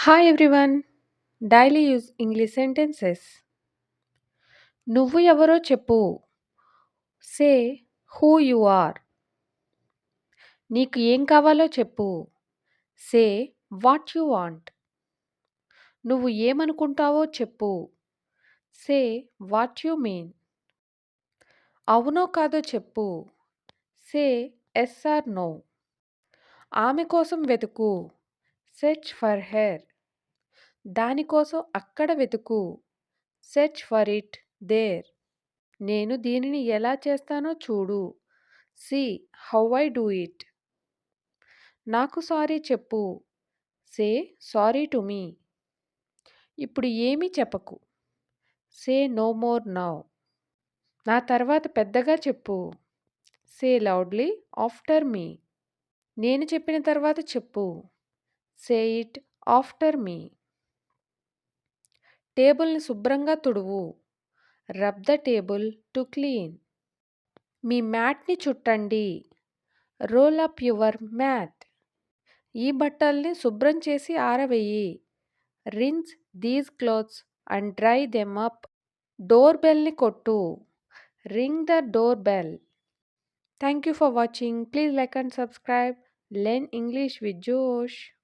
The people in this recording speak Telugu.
Hi everyone. Daily use English sentences. నువ్వు ఎవరో చెప్పు. Say who you are. నీకు ఏం కావాలో చెప్పు. Say what you want. నువ్వు ఏమనుకుంటావో చెప్పు. Say what you mean. అవునో కాదో చెప్పు. Say yes or no. ఆమె కోసం వెతుకు. Search for her. దానికోసం అక్కడ వెతుకు. Search for it there. నేను దీనిని ఎలా చేస్తానో చూడు. See how I do it. నాకు సారీ చెప్పు. Say sorry to me. ఇప్పుడు ఏమీ చెప్పకు. Say no more now. నా తర్వాత పెద్దగా చెప్పు. సే లౌడ్లీ ఆఫ్టర్ మీ. నేను చెప్పిన తర్వాత చెప్పు. Say it after me. టేబుల్ని శుభ్రంగా తుడువు. Rub the table to clean. మీ మ్యాట్ని చుట్టండి. Roll up your mat. ఈ బట్టల్ని శుభ్రం చేసి ఆరవెయ్యి. Rinse these clothes and dry them up. Door బెల్ని కొట్టు. Ring the door bell. Thank you for watching. Please like and subscribe. Learn English with జోష్.